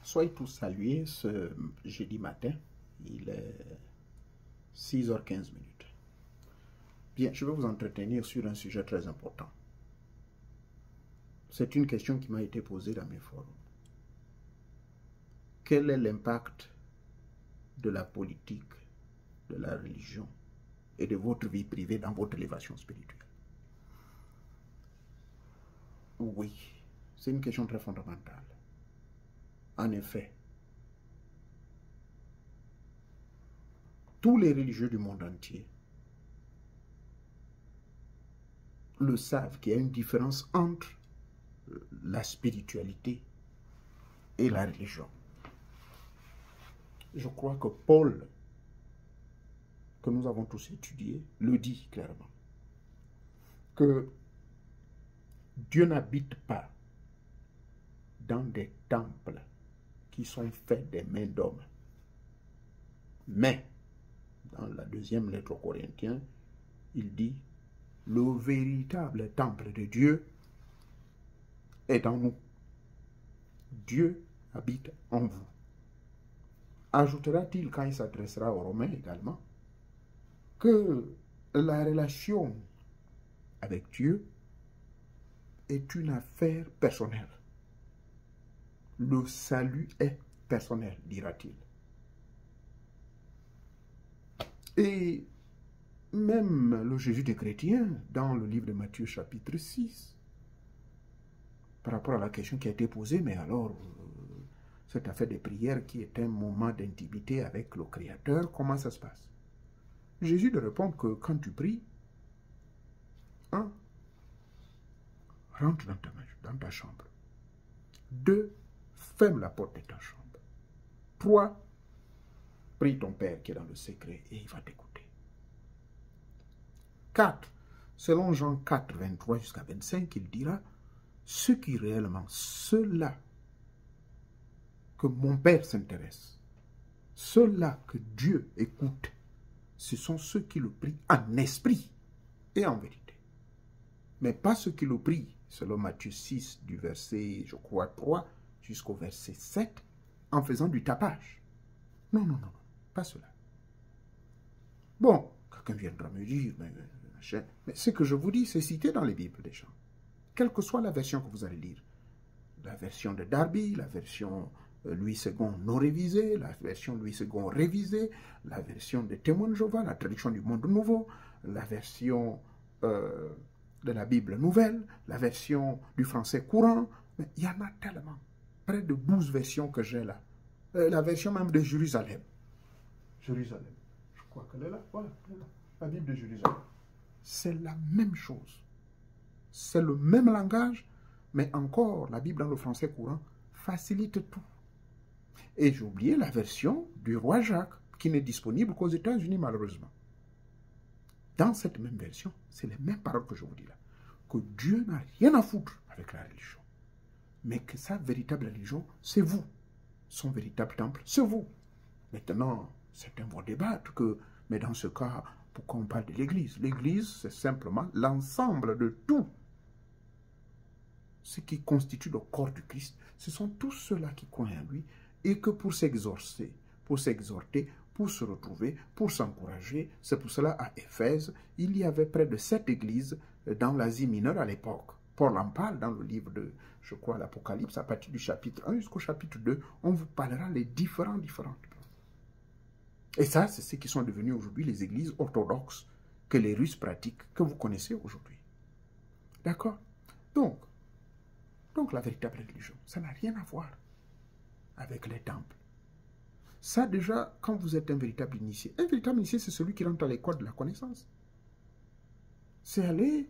Soyez tous salués ce jeudi matin. Il est 6h15. Bien, je vais vous entretenir sur un sujet très important. C'est une question qui m'a été posée dans mes forums. Quel est l'impact de la politique, de la religion et de votre vie privée dans votre élévation spirituelle? Oui, c'est une question très fondamentale. En effet, tous les religieux du monde entier le savent qu'il y a une différence entre la spiritualité et la religion. Je crois que Paul, que nous avons tous étudié, le dit clairement, que Dieu n'habite pas dans des temples qui sont faits des mains d'hommes. Mais, dans la deuxième lettre aux Corinthiens, il dit, le véritable temple de Dieu est en nous. Dieu habite en vous. Ajoutera-t-il, quand il s'adressera aux Romains également, que la relation avec Dieu est une affaire personnelle. Le salut est personnel, dira-t-il. Et même le Jésus des chrétiens, dans le livre de Matthieu chapitre 6, par rapport à la question qui a été posée, mais alors, cette affaire de prière qui est un moment d'intimité avec le Créateur, comment ça se passe? Jésus lui répond que quand tu pries, 1. Rentre dans ta chambre. 2. Ferme la porte de ta chambre. 3. Prie ton Père qui est dans le secret et il va t'écouter. 4. Selon Jean 4, 23 jusqu'à 25, il dira, ceux qui réellement, ceux-là que mon Père s'intéresse, ceux-là que Dieu écoute, ce sont ceux qui le prient en esprit et en vérité. Mais pas ceux qui le prient, selon Matthieu 6, du verset, je crois, 3 jusqu'au verset 7, en faisant du tapage. Non, non, non, pas cela. Bon, quelqu'un viendra me dire, mais ce que je vous dis, c'est cité dans les Bibles des gens. Quelle que soit la version que vous allez lire, la version de Darby, la version Louis II non révisée, la version Louis II révisée, la version des Témoins de Jéhovah, la traduction du Monde Nouveau, la version de la Bible nouvelle, la version du français courant, mais il y en a tellement, près de 12 versions que j'ai là. La version même de Jérusalem. Jérusalem, je crois qu'elle est là, voilà, elle est là. La Bible de Jérusalem. C'est la même chose. C'est le même langage, mais encore, la Bible dans le français courant facilite tout. Et j'ai oublié la version du roi Jacques, qui n'est disponible qu'aux États-Unis, malheureusement. Dans cette même version, c'est les mêmes paroles que je vous dis là. Que Dieu n'a rien à foutre avec la religion. Mais que sa véritable religion, c'est vous. Son véritable temple, c'est vous. Maintenant, certains vont débattre que, mais dans ce cas, pourquoi on parle de l'Église? L'Église, c'est simplement l'ensemble de tout ce qui constitue le corps du Christ. Ce sont tous ceux-là qui croient en lui et que pour s'exorcer, pour s'exhorter, pour se retrouver, pour s'encourager, c'est pour cela à Éphèse, il y avait près de 7 églises dans l'Asie mineure à l'époque. Paul en parle dans le livre de, je crois, l'Apocalypse, à partir du chapitre 1 jusqu'au chapitre 2, on vous parlera les différentes. Et ça, c'est ce qui sont devenus aujourd'hui les églises orthodoxes que les Russes pratiquent, que vous connaissez aujourd'hui. D'accord? Donc la véritable religion, ça n'a rien à voir avec les temples. Ça déjà, quand vous êtes un véritable initié, c'est celui qui rentre à l'école de la connaissance. C'est aller,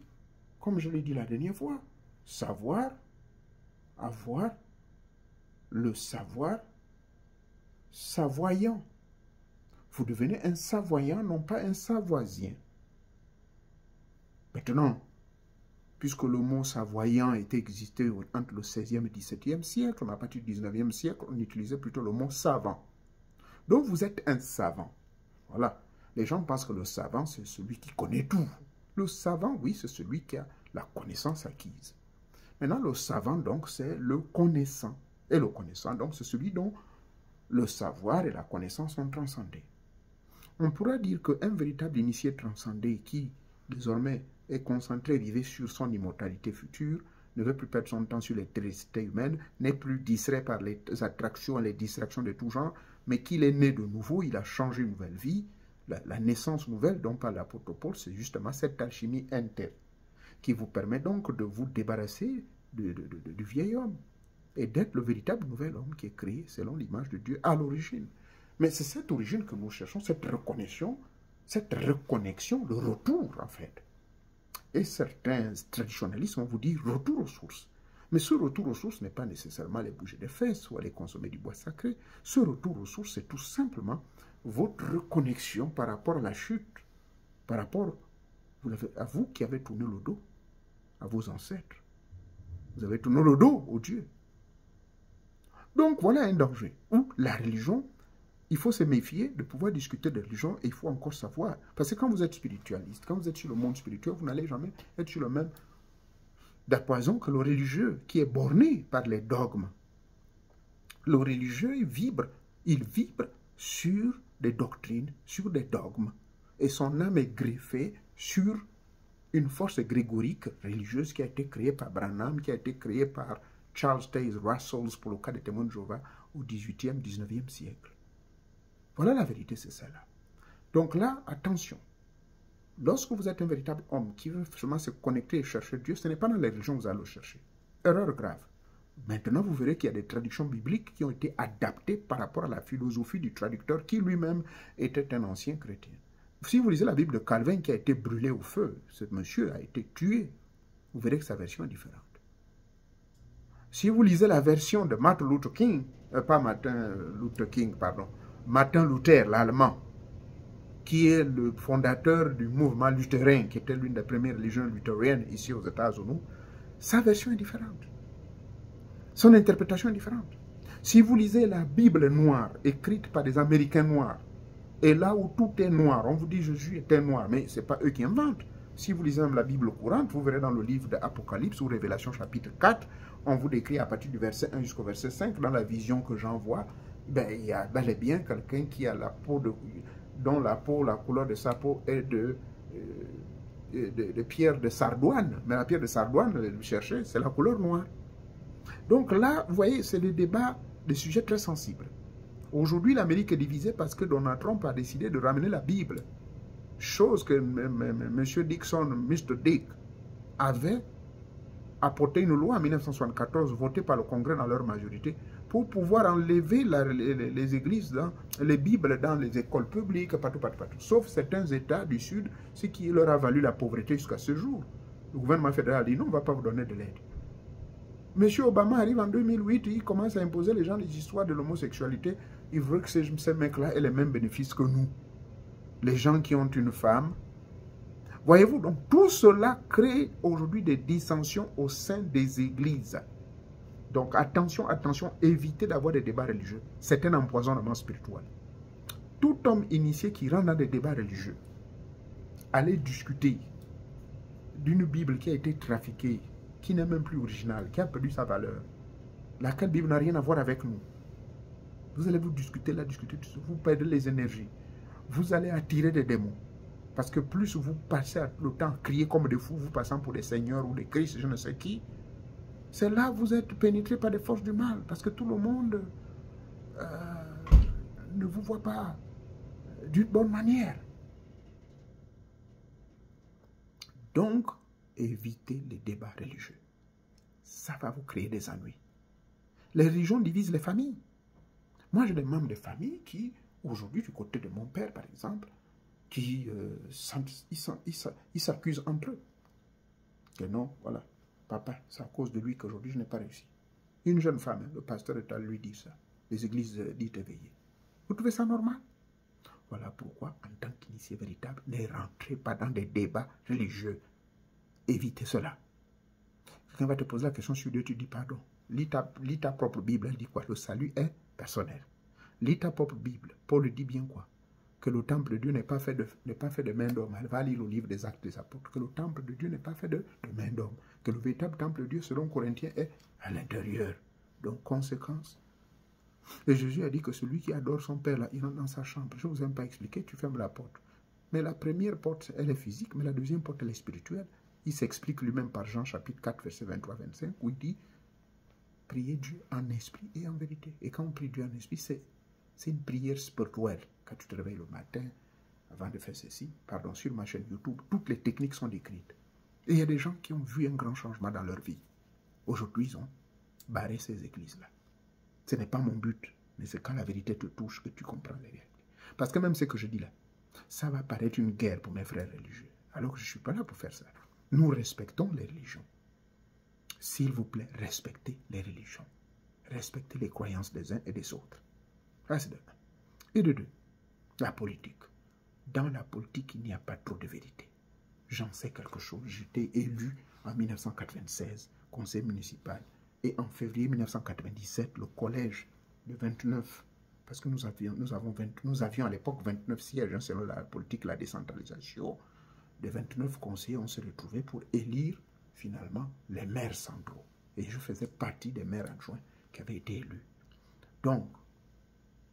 comme je l'ai dit la dernière fois, savoir, avoir le savoir, savoyant. Vous devenez un savoyant, non pas un savoisien. Maintenant, puisque le mot savoyant était existé entre le 16e et 17e siècle, à partir du 19e siècle, on utilisait plutôt le mot savant. Donc vous êtes un savant. Voilà. Les gens pensent que le savant, c'est celui qui connaît tout. Le savant, oui, c'est celui qui a la connaissance acquise. Maintenant, le savant, donc, c'est le connaissant. Et le connaissant, donc, c'est celui dont le savoir et la connaissance sont transcendés. On pourra dire qu'un véritable initié transcendé qui, désormais, est concentré, rivé sur son immortalité future, ne veut plus perdre son temps sur les télécités humaines, n'est plus distrait par les attractions et les distractions de tout genre, mais qu'il est né de nouveau, il a changé une nouvelle vie. La naissance nouvelle dont parle l'apôtre Paul, c'est justement cette alchimie interne qui vous permet donc de vous débarrasser du vieil homme et d'être le véritable nouvel homme qui est créé selon l'image de Dieu à l'origine. Mais c'est cette origine que nous cherchons, cette reconnexion, le retour en fait. Et certains traditionnalistes vont vous dire retour aux sources. Mais ce retour aux sources n'est pas nécessairement aller bouger des fesses ou aller consommer du bois sacré. Ce retour aux sources, c'est tout simplement votre reconnexion par rapport à la chute, par rapport à vous qui avez tourné le dos à vos ancêtres. Vous avez tourné le dos au Dieu. Donc voilà un danger où la religion, il faut se méfier de pouvoir discuter de religion et il faut encore savoir. Parce que quand vous êtes spiritualiste, quand vous êtes sur le monde spirituel, vous n'allez jamais être sur le même diapason que le religieux qui est borné par les dogmes. Le religieux, il vibre sur des doctrines, sur des dogmes. Et son âme est greffée sur une force grégorique religieuse qui a été créée par Branham, qui a été créée par Charles Taze Russell pour le cas des témoins de Jéhovah au XVIIIe, XIXe siècle. Voilà la vérité, c'est celle-là. Donc là, attention. Lorsque vous êtes un véritable homme qui veut seulement se connecter et chercher Dieu, ce n'est pas dans les religions que vous allez le chercher. Erreur grave. Maintenant, vous verrez qu'il y a des traductions bibliques qui ont été adaptées par rapport à la philosophie du traducteur qui lui-même était un ancien chrétien. Si vous lisez la Bible de Calvin qui a été brûlée au feu, ce monsieur a été tué, vous verrez que sa version est différente. Si vous lisez la version de Martin Luther King, Martin Luther, l'allemand, qui est le fondateur du mouvement luthérin, qui était l'une des premières religions luthériennes ici aux États-Unis, sa version est différente. Son interprétation est différente. Si vous lisez la Bible noire, écrite par des Américains noirs, et là où tout est noir, on vous dit Jésus était noir, mais ce n'est pas eux qui inventent. Si vous lisez même la Bible courante, vous verrez dans le livre d'Apocalypse ou Révélation chapitre 4, on vous décrit à partir du verset 1 jusqu'au verset 5, dans la vision que j'en vois, ben, il y a bel et bien quelqu'un qui a la peau dont la couleur de sa peau est de pierre de sardoine. Mais la pierre de sardoine, vous cherchez, c'est la couleur noire. Donc là, vous voyez, c'est le débat de sujets très sensibles. Aujourd'hui, l'Amérique est divisée parce que Donald Trump a décidé de ramener la Bible. Chose que M. Dixon, Mr. Dick, avait apporté une loi en 1974, votée par le Congrès dans leur majorité, pour pouvoir enlever les églises, les Bibles dans les écoles publiques, partout. Sauf certains États du Sud, ce qui leur a valu la pauvreté jusqu'à ce jour. Le gouvernement fédéral a dit non, on ne va pas vous donner de l'aide. M. Obama arrive en 2008, il commence à imposer les gens des histoires de l'homosexualité. Il veut que ces mecs-là aient les mêmes bénéfices que nous. Les gens qui ont une femme. Voyez-vous, donc tout cela crée aujourd'hui des dissensions au sein des églises. Donc attention, attention, évitez d'avoir des débats religieux. C'est un empoisonnement spirituel. Tout homme initié qui rentre dans des débats religieux, allez discuter d'une Bible qui a été trafiquée, qui n'est même plus originale, qui a perdu sa valeur, laquelle Bible n'a rien à voir avec nous. Vous allez vous discuter là, vous perdez les énergies. Vous allez attirer des démons. Parce que plus vous passez le temps à crier comme des fous, vous passant pour des seigneurs ou des Christ, je ne sais qui, c'est là que vous êtes pénétré par des forces du mal. Parce que tout le monde ne vous voit pas d'une bonne manière. Donc, évitez les débats religieux. Ça va vous créer des ennuis. Les religions divisent les familles. Moi, j'ai des membres de famille qui, aujourd'hui, du côté de mon père, par exemple, qui s'accusent entre eux. Que non, voilà, papa, c'est à cause de lui qu'aujourd'hui je n'ai pas réussi. Une jeune femme, le pasteur est à lui dire ça. Les églises disent éveillées. Vous trouvez ça normal? Voilà pourquoi, en tant qu'initié véritable, ne rentrez pas dans des débats religieux. Évitez cela. Quelqu'un va te poser la question sur Dieu, tu dis pardon. Lis ta propre Bible, elle dit quoi? Le salut est personnel. Lis ta propre Bible. Paul dit bien quoi? Que le temple de Dieu n'est pas fait de main d'homme. Elle va lire le livre des Actes des Apôtres. Que le temple de Dieu n'est pas fait de main d'homme. Que le véritable temple de Dieu, selon Corinthiens, est à l'intérieur. Donc, conséquence. Et Jésus a dit que celui qui adore son Père, là, il rentre dans sa chambre. Je ne vous ai pas expliqué, tu fermes la porte. Mais la première porte, elle est physique, mais la deuxième porte, elle est spirituelle. Il s'explique lui-même par Jean chapitre 4, verset 23-25, où il dit, priez Dieu en esprit et en vérité. Et quand on prie Dieu en esprit, c'est une prière spirituelle. Quand tu te réveilles le matin, avant de faire ceci, pardon, sur ma chaîne YouTube, toutes les techniques sont décrites. Et il y a des gens qui ont vu un grand changement dans leur vie. Aujourd'hui, ils ont barré ces églises-là. Ce n'est pas mon but, mais c'est quand la vérité te touche que tu comprends les réalités. Parce que même ce que je dis là, ça va paraître une guerre pour mes frères religieux. Alors que je ne suis pas là pour faire ça. Nous respectons les religions. S'il vous plaît, respectez les religions. Respectez les croyances des uns et des autres. Ça, c'est de un. Et de deux, la politique. Dans la politique, il n'y a pas trop de vérité. J'en sais quelque chose. J'étais élu en 1996, conseil municipal. Et en février 1997, le collège de 29, parce que nous avions à l'époque 29 sièges, hein, selon la politique, la décentralisation. De 29 conseillers, on s'est retrouvés pour élire finalement les maires centraux. Et je faisais partie des maires adjoints qui avaient été élus. Donc,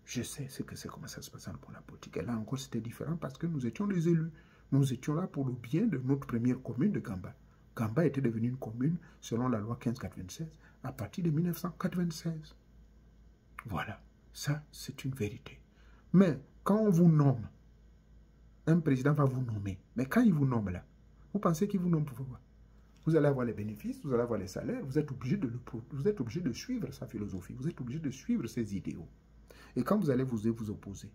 je sais ce que c'est, comment ça se passe pour la politique. Et là encore, c'était différent parce que nous étions des élus. Nous étions là pour le bien de notre première commune de Gamba. Gamba était devenue une commune selon la loi 1596 à partir de 1996. Voilà, ça c'est une vérité. Mais quand on vous nomme, un président va vous nommer. Mais quand il vous nomme là, vous pensez qu'il vous nomme pour quoi? Vous allez avoir les bénéfices, vous allez avoir les salaires, vous êtes obligé de suivre sa philosophie, vous êtes obligé de suivre ses idéaux. Et quand vous allez vous opposer,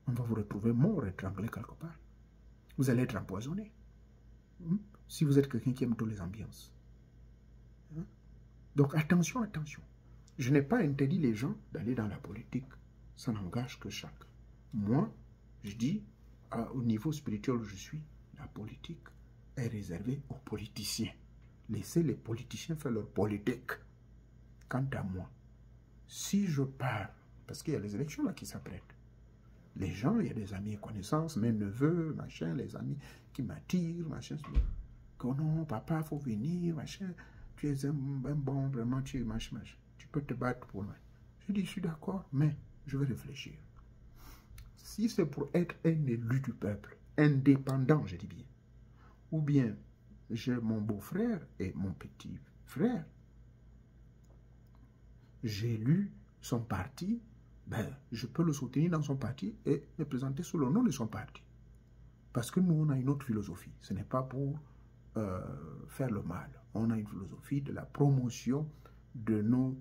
on va vous retrouver mort, étranglé quelque part. Vous allez être empoisonné. Si vous êtes quelqu'un qui aime toutes les ambiances. Donc attention, attention. Je n'ai pas interdit les gens d'aller dans la politique. Ça n'engage que chacun. Moi, je dis, au niveau spirituel où je suis, la politique est réservée aux politiciens. Laissez les politiciens faire leur politique. Quant à moi, si je pars, parce qu'il y a les élections là qui s'apprêtent, les gens, il y a des amis et connaissances, mes neveux, machin, les amis qui m'attirent, machin, que non, papa, il faut venir, machin, tu es un bon, vraiment, tu es machin, machin. Tu peux te battre pour moi. Je dis, je suis d'accord, mais je vais réfléchir. Si c'est pour être un élu du peuple, indépendant, je dis bien, ou bien j'ai mon beau-frère et mon petit frère, j'ai élu son parti, ben, je peux le soutenir dans son parti et me présenter sous le nom de son parti. Parce que nous, on a une autre philosophie. Ce n'est pas pour faire le mal. On a une philosophie de la promotion de nos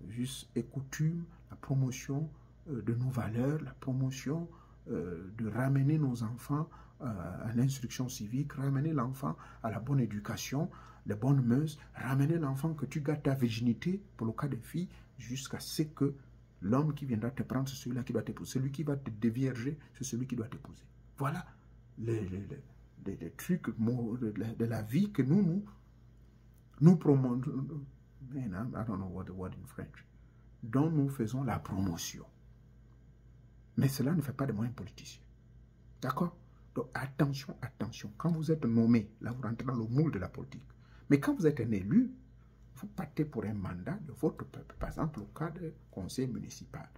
us et coutumes, la promotion de nos valeurs, la promotion de ramener nos enfants à l'instruction civique, ramener l'enfant à la bonne éducation, les bonnes mœurs, ramener l'enfant que tu gardes ta virginité, pour le cas des filles, jusqu'à ce que l'homme qui viendra te prendre, c'est celui-là qui doit t'épouser. Celui qui va te dévierger, c'est celui qui doit t'épouser. Voilà les trucs de la vie que nous promouvons. I don't know what the word in French. Dont nous faisons la promotion. Mais cela ne fait pas de moi un politicien. D'accord? Donc attention, attention. Quand vous êtes nommé, là vous rentrez dans le moule de la politique. Mais quand vous êtes un élu, vous partez pour un mandat de votre peuple. Par exemple, au cas de conseil municipal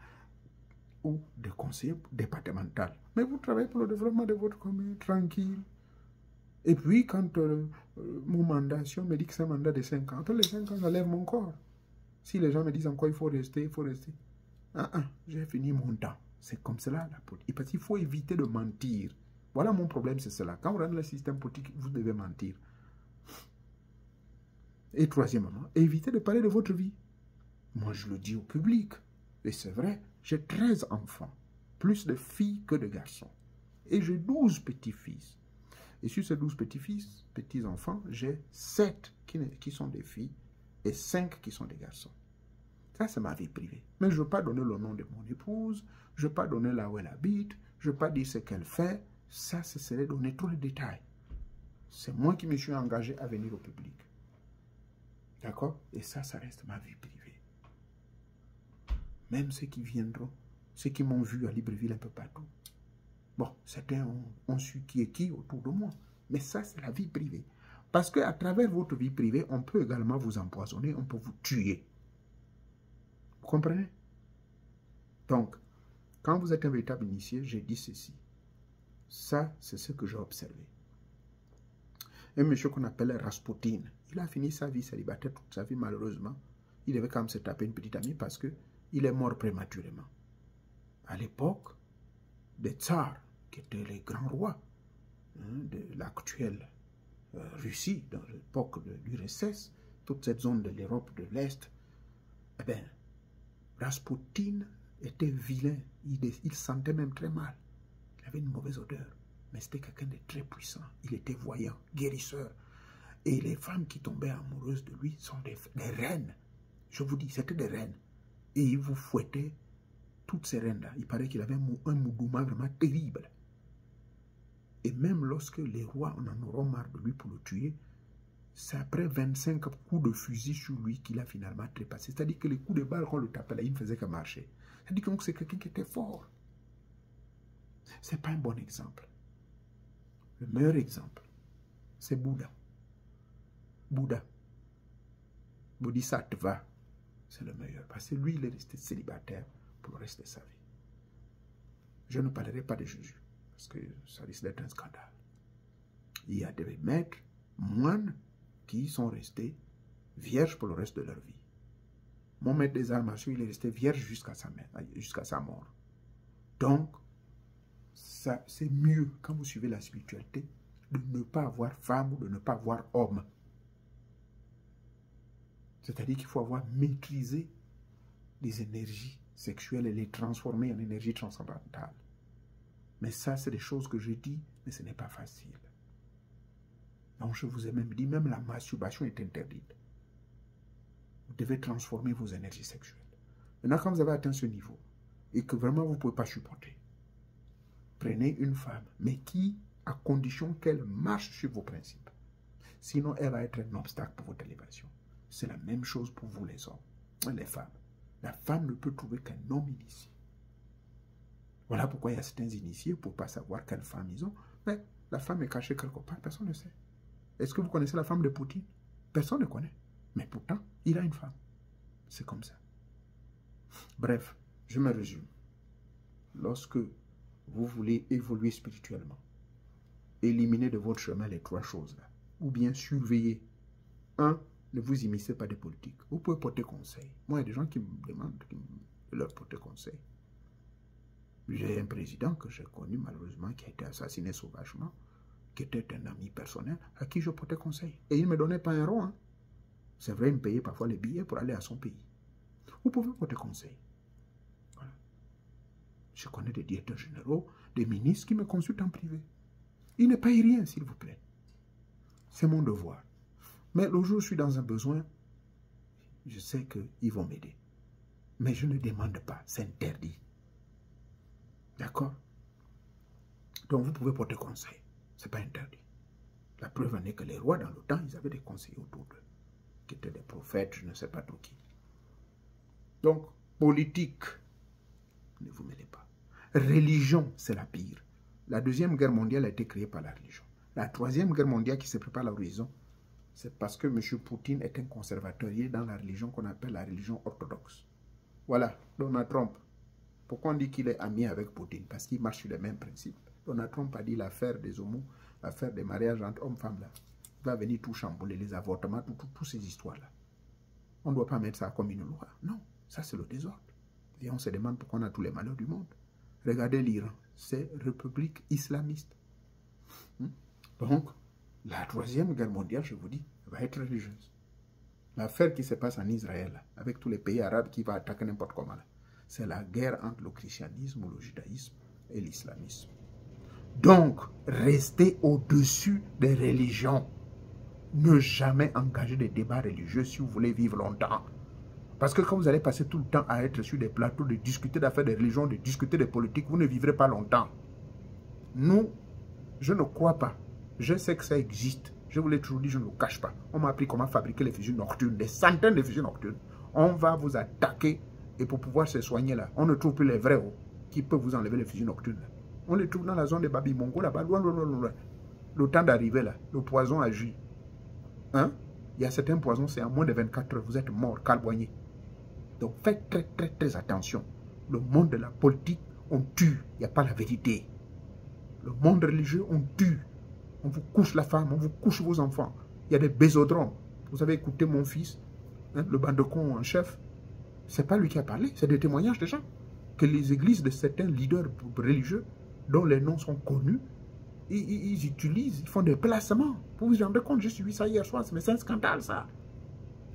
ou de conseil départemental. Mais vous travaillez pour le développement de votre commune, tranquille. Et puis, quand mon mandat, si on me dit que c'est un mandat de 5 ans, après les 5 ans, j'enlève mon corps. Si les gens me disent encore il faut rester, il faut rester. J'ai fini mon temps. C'est comme cela la politique. Parce qu'il faut éviter de mentir. Voilà mon problème, c'est cela. Quand vous rentrez dans le système politique, vous devez mentir. Et troisièmement, évitez de parler de votre vie. Moi, je le dis au public. Et c'est vrai, j'ai 13 enfants. Plus de filles que de garçons. Et j'ai 12 petits-fils. Et sur ces 12 petits-fils, petits-enfants, j'ai 7 qui sont des filles et 5 qui sont des garçons. Ça, c'est ma vie privée. Mais je ne veux pas donner le nom de mon épouse, je ne veux pas donner là où elle habite, je ne veux pas dire ce qu'elle fait. Ça, ce serait donner tous les détails. C'est moi qui me suis engagé à venir au public. D'accord? Et ça reste ma vie privée. Même ceux qui viendront, ceux qui m'ont vu à Libreville un peu partout. Bon, certains ont su qui est qui autour de moi. Mais ça, c'est la vie privée. Parce qu'à travers votre vie privée, on peut également vous empoisonner, on peut vous tuer. comprenez? Donc, quand vous êtes un véritable initié, j'ai dit ceci. Ça, c'est ce que j'ai observé. Un monsieur qu'on appelle Rasputin, il a fini sa vie célibataire toute sa vie, malheureusement. Il devait quand même se taper une petite amie parce qu'il est mort prématurément. À l'époque des tsars, qui étaient les grands rois de l'actuelle Russie, dans l'époque de l'URSS, toute cette zone de l'Europe de l'Est, eh bien, Rasputin était vilain, il sentait même très mal. Il avait une mauvaise odeur, mais c'était quelqu'un de très puissant. Il était voyant, guérisseur. Et les femmes qui tombaient amoureuses de lui sont des reines. Je vous dis, c'était des reines. Et il vous fouettait toutes ces reines-là. Il paraît qu'il avait un moudouma vraiment terrible. Et même lorsque les rois en auront marre de lui pour le tuer, c'est après 25 coups de fusil sur lui qu'il a finalement trépassé. C'est-à-dire que les coups de balle qu'on le tapait là, il ne faisait que marcher. C'est-à-dire que c'est quelqu'un qui était fort. Ce n'est pas un bon exemple. Le meilleur exemple, c'est Bouddha. Bouddha. Bodhisattva, c'est le meilleur. Parce que lui, il est resté célibataire pour le reste de sa vie. Je ne parlerai pas de Jésus, parce que ça risque d'être un scandale. Il y a des maîtres, moines, qui sont restés vierges pour le reste de leur vie. Mon maître des arts martiaux, il est resté vierge jusqu'à sa mort. Donc, c'est mieux, quand vous suivez la spiritualité, de ne pas avoir femme ou de ne pas avoir homme. C'est-à-dire qu'il faut avoir maîtrisé les énergies sexuelles et les transformer en énergie transcendantale. Mais ça, c'est des choses que je dis, mais ce n'est pas facile. Donc, je vous ai même dit, même la masturbation est interdite. Vous devez transformer vos énergies sexuelles. Maintenant, quand vous avez atteint ce niveau, et que vraiment vous ne pouvez pas supporter, prenez une femme, mais qui, à condition qu'elle marche sur vos principes. Sinon, elle va être un obstacle pour votre élévation. C'est la même chose pour vous les hommes, les femmes. La femme ne peut trouver qu'un homme initié. Voilà pourquoi il y a certains initiés pour ne pas savoir quelle femme ils ont. Mais la femme est cachée quelque part, personne ne sait. Est-ce que vous connaissez la femme de Poutine? Personne ne connaît. Mais pourtant, il a une femme. C'est comme ça. Bref, je me résume. Lorsque vous voulez évoluer spirituellement, éliminez de votre chemin les trois choses-là. Ou bien surveillez. 1. Ne vous immiscez pas des politiques. Vous pouvez porter conseil. Moi, il y a des gens qui me demandent de leur porter conseil. J'ai un président que j'ai connu malheureusement qui a été assassiné sauvagement, qui était un ami personnel, à qui je portais conseil. Et il ne me donnait pas un rond. Hein. C'est vrai, il me payait parfois les billets pour aller à son pays. Vous pouvez porter conseil. Voilà. Je connais des directeurs généraux, des ministres qui me consultent en privé. Ils ne payent rien, s'il vous plaît. C'est mon devoir. Mais le jour où je suis dans un besoin, je sais qu'ils vont m'aider. Mais je ne demande pas, c'est interdit. D'accord? Donc vous pouvez porter conseil. Ce n'est pas interdit. La preuve en est que les rois, dans le temps, ils avaient des conseillers autour d'eux, qui étaient des prophètes, je ne sais pas trop qui. Donc, politique, ne vous mêlez pas. Religion, c'est la pire. La Deuxième Guerre mondiale a été créée par la religion. La Troisième Guerre mondiale qui se prépare à l'horizon, c'est parce que M. Poutine est un conservateur. Il est dans la religion qu'on appelle la religion orthodoxe. Voilà, Donald Trump. Pourquoi on dit qu'il est ami avec Poutine? Parce qu'il marche sur les mêmes principes. Donald Trump a dit l'affaire des homos, l'affaire des mariages entre hommes-femmes, là, va venir tout chambouler, les avortements, toutes ces histoires-là. On ne doit pas mettre ça comme une loi. Non, ça c'est le désordre. Et on se demande pourquoi on a tous les malheurs du monde. Regardez l'Iran, c'est république islamiste. Donc, la Troisième Guerre mondiale, je vous dis, va être religieuse. L'affaire qui se passe en Israël, là, avec tous les pays arabes qui vont attaquer n'importe comment, c'est la guerre entre le christianisme, le judaïsme et l'islamisme. Donc, restez au-dessus des religions. Ne jamais engager des débats religieux si vous voulez vivre longtemps. Parce que quand vous allez passer tout le temps à être sur des plateaux, de discuter d'affaires de religion, de discuter de politique, vous ne vivrez pas longtemps. Nous, je ne crois pas. Je sais que ça existe. Je vous l'ai toujours dit, je ne le cache pas. On m'a appris comment fabriquer les fusils nocturnes, des centaines de fusils nocturnes. On va vous attaquer et pour pouvoir se soigner là, on ne trouve plus les vrais qui peuvent vous enlever les fusils nocturnes. Là. On les trouve dans la zone des Babi Mongo, là-bas, loin. Le temps d'arriver là, le poison agit. Hein? Il y a certains poisons, c'est en moins de 24 heures, vous êtes mort, calboigné. Donc faites très, très, très attention. Le monde de la politique, on tue. Il n'y a pas la vérité. Le monde religieux, on tue. On vous couche la femme, on vous couche vos enfants. Il y a des bésodromes. Vous avez écouté mon fils, hein, le bandecon en chef. C'est pas lui qui a parlé, c'est des témoignages de gens. Que les églises de certains leaders religieux, dont les noms sont connus, ils utilisent, ils font des placements. Vous vous rendez compte, j'ai suivi ça hier soir, mais c'est un scandale ça.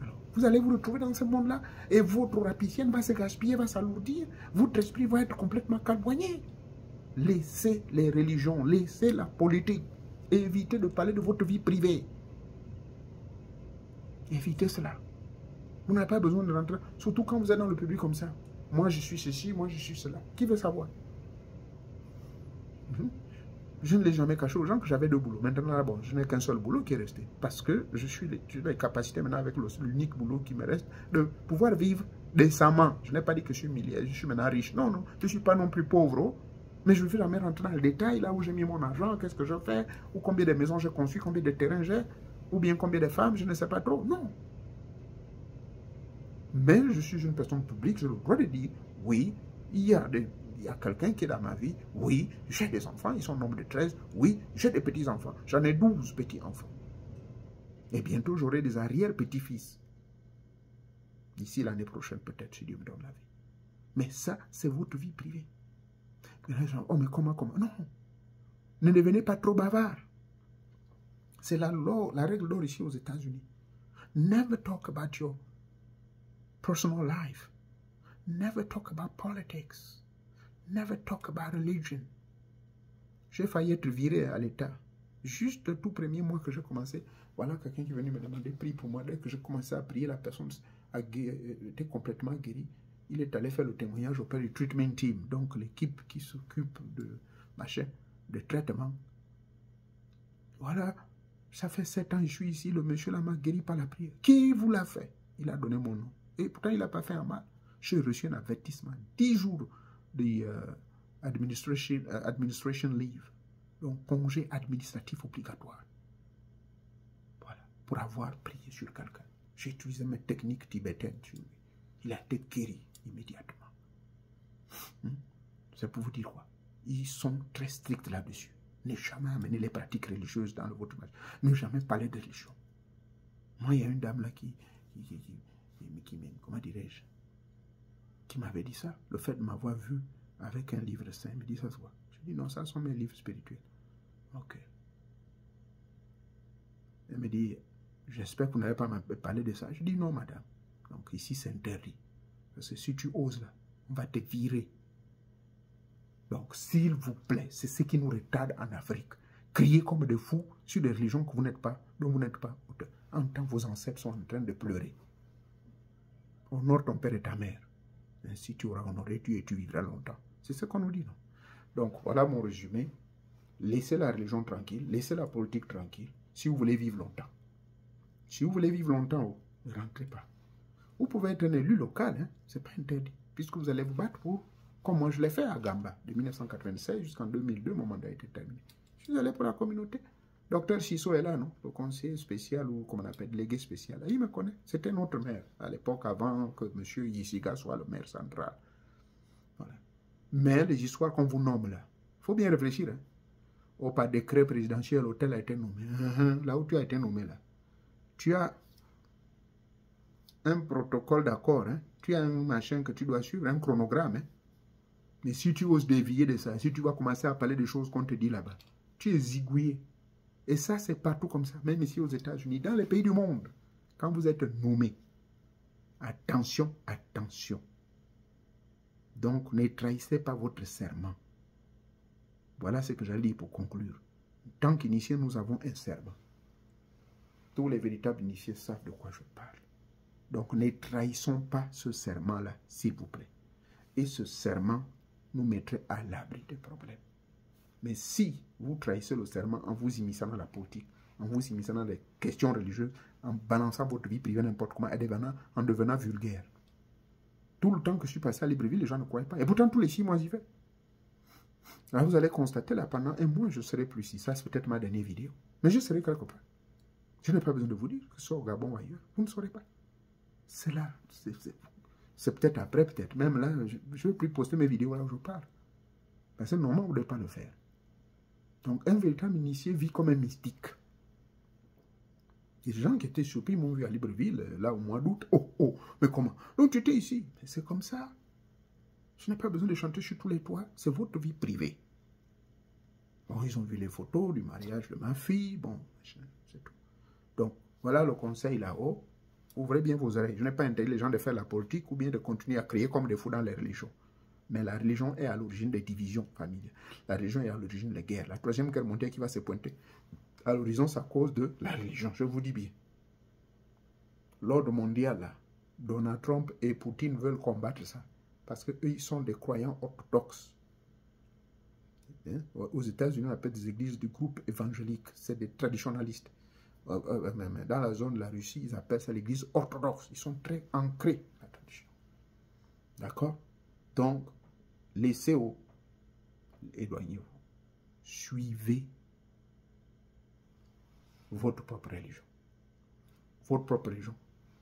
Alors, vous allez vous retrouver dans ce monde-là et votre rapicienne va se gaspiller, va s'alourdir. Votre esprit va être complètement calboigné. Laissez les religions, laissez la politique. Évitez de parler de votre vie privée. Évitez cela. Vous n'avez pas besoin de rentrer, surtout quand vous êtes dans le public comme ça. Moi, je suis ceci, moi, je suis cela. Qui veut savoir? Je ne l'ai jamais caché aux gens que j'avais deux boulots. Maintenant, là, bon, je n'ai qu'un seul boulot qui est resté. Parce que j'ai les capacités maintenant avec l'unique boulot qui me reste de pouvoir vivre décemment. Je n'ai pas dit que je suis milliardaire, je suis maintenant riche. Non, non, je ne suis pas non plus pauvre. Mais je ne vais jamais rentrer dans le détail, là où j'ai mis mon argent, qu'est-ce que je fais, ou combien de maisons j'ai construit, combien de terrains j'ai, ou bien combien de femmes, je ne sais pas trop. Non. Mais je suis une personne publique, j'ai le droit de dire, oui, il y a quelqu'un qui est dans ma vie, oui, j'ai des enfants, ils sont au nombre de 13, oui, j'ai des petits-enfants, j'en ai 12 petits-enfants. Et bientôt, j'aurai des arrière-petits-fils. D'ici l'année prochaine, peut-être, si Dieu me donne la vie. Mais ça, c'est votre vie privée. Et les gens, oh, mais comment? Non. Ne devenez pas trop bavard. C'est la règle d'or ici aux États-Unis. Never talk about your personal life. Never talk about politics. Never talk about religion. J'ai failli être viré à l'État. Juste le tout premier mois que j'ai commencé, voilà quelqu'un qui est venu me demander prie pour moi. Dès que j'ai commencé à prier, la personne était complètement guérie. Il est allé faire le témoignage auprès du treatment team, donc l'équipe qui s'occupe de traitement. Voilà, ça fait 7 ans que je suis ici, le monsieur là m'a guéri par la prière. Qui vous l'a fait? Il a donné mon nom. Et pourtant, il n'a pas fait un mal. J'ai reçu un avertissement, 10 jours de administration leave, donc congé administratif obligatoire. Voilà, pour avoir prié sur quelqu'un. J'ai utilisé mes techniques tibétaines sur lui. Il a été guéri immédiatement. C'est pour vous dire quoi? Ils sont très stricts là-dessus. Ne jamais amener les pratiques religieuses dans votre match. Ne jamais parler de religion. Moi, il y a une dame là qui comment dirais-je, qui m'avait dit ça. Le fait de m'avoir vu avec un livre saint, il me dit ça se voit. Je dis non, ça sont mes livres spirituels. Ok. Elle me dit, j'espère que vous n'avez pas parlé de ça. Je dis non, madame. Donc ici, c'est interdit. Parce que si tu oses là, on va te virer. Donc, s'il vous plaît, c'est ce qui nous retarde en Afrique. Crier comme des fous sur des religions que vous n'êtes pas, dont vous n'êtes pas auteur. En tant que vos ancêtres sont en train de pleurer. Honore ton père et ta mère. Ainsi tu auras honoré Dieu et tu vivras longtemps. C'est ce qu'on nous dit, non? Donc, voilà mon résumé. Laissez la religion tranquille, laissez la politique tranquille, si vous voulez vivre longtemps. Si vous voulez vivre longtemps, ne rentrez pas. Vous pouvez être un élu local, hein? Ce n'est pas interdit, puisque vous allez vous battre pour, comme moi je l'ai fait à Gamba, de 1996 jusqu'en 2002, mon mandat a été terminé. Je suis allé pour la communauté. Docteur Chisso est là, non? Le conseiller spécial, ou comme on appelle, délégué spécial. Il me connaît. C'était notre maire, à l'époque, avant que M. Yissiga soit le maire central. Voilà. Mais les histoires qu'on vous nomme là, il faut bien réfléchir. Hein? Oh, par décret présidentiel, l'hôtel a été nommé. Là où tu as été nommé, là, tu as un protocole d'accord. Hein? Tu as un machin que tu dois suivre, un chronogramme. Hein? Mais si tu oses dévier de ça, si tu vas commencer à parler des choses qu'on te dit là-bas, tu es zigouillé. Et ça, c'est partout comme ça, même ici aux États-Unis, dans les pays du monde. Quand vous êtes nommé, attention, attention. Donc, ne trahissez pas votre serment. Voilà ce que j'allais dire pour conclure. Tant qu'initiés, nous avons un serment. Tous les véritables initiés savent de quoi je parle. Donc, ne trahissons pas ce serment-là, s'il vous plaît. Et ce serment nous mettrait à l'abri des problèmes. Mais si vous trahissez le serment en vous immisçant dans la politique, en vous immisçant dans les questions religieuses, en balançant votre vie privée n'importe comment, en devenant vulgaire. Tout le temps que je suis passé à Libreville, les gens ne croyaient pas. Et pourtant, tous les 6 mois, j'y vais. Alors vous allez constater là, pendant un mois, je ne serai plus ici. Ça, c'est peut-être ma dernière vidéo. Mais je serai quelque part. Je n'ai pas besoin de vous dire que ce soit au Gabon ou ailleurs. Vous ne saurez pas. C'est là. C'est peut-être après, peut-être même là, je ne veux plus poster mes vidéos là où je parle. Parce que normalement, on ne doit pas le faire. Donc, un véritable initié vit comme un mystique. Les gens qui étaient surpris m'ont vu à Libreville, là, au mois d'août. Oh, oh, mais comment? Donc, tu étais ici. C'est comme ça. Je n'ai pas besoin de chanter sur tous les toits. C'est votre vie privée. Bon, ils ont vu les photos du mariage de ma fille. Bon, c'est tout. Donc, voilà le conseil là-haut. Ouvrez bien vos oreilles. Je n'ai pas intérêt les gens de faire la politique ou bien de continuer à crier comme des fous dans les religions. Mais la religion est à l'origine des divisions familiales. La religion est à l'origine des guerres. La troisième guerre mondiale qui va se pointer à l'horizon, c'est à cause de la religion. Je vous dis bien. L'ordre mondial, là, Donald Trump et Poutine veulent combattre ça. Parce qu'eux, ils sont des croyants orthodoxes. Hein? Aux États-Unis, on appelle des églises du groupe évangélique. C'est des traditionalistes. Dans la zone de la Russie, ils appellent ça l'église orthodoxe. Ils sont très ancrés dans la tradition. D'accord? Donc, laissez-vous, éloignez-vous. Suivez votre propre religion. Votre propre religion,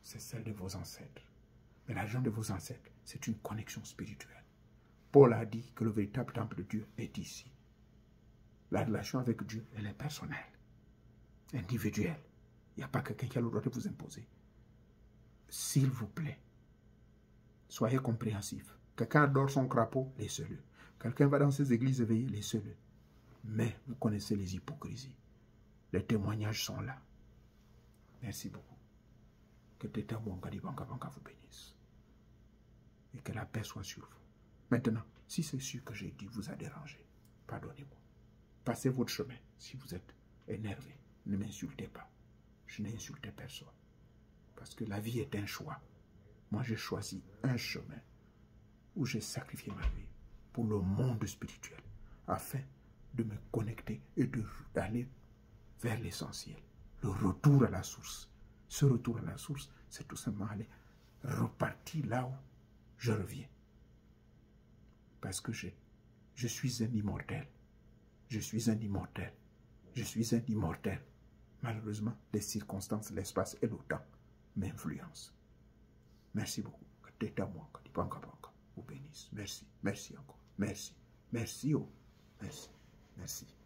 c'est celle de vos ancêtres. Mais la religion de vos ancêtres, c'est une connexion spirituelle. Paul a dit que le véritable temple de Dieu est ici. La relation avec Dieu, elle est personnelle, individuelle. Il n'y a pas quelqu'un qui a le droit de vous imposer. S'il vous plaît, soyez compréhensifs. Quelqu'un adore son crapaud, laissez-le. Quelqu'un va dans ses églises éveillées, laissez-le. Mais vous connaissez les hypocrisies. Les témoignages sont là. Merci beaucoup. Que Teta Mwangadi Banka vous bénisse. Et que la paix soit sur vous. Maintenant, si c'est sûr que j'ai dit vous a dérangé, pardonnez-moi. Passez votre chemin si vous êtes énervé. Ne m'insultez pas. Je n'ai insulté personne. Parce que la vie est un choix. Moi, j'ai choisi un chemin où j'ai sacrifié ma vie pour le monde spirituel afin de me connecter et d'aller vers l'essentiel. Le retour à la source. Ce retour à la source, c'est tout simplement aller repartir là où je reviens. Parce que je suis un immortel. Je suis un immortel. Je suis un immortel. Malheureusement, les circonstances, l'espace et le temps m'influencent. Merci beaucoup. Que Teta Mwanga vous bénisse. Merci. Merci encore. Merci. Merci. Oh. Merci. Merci.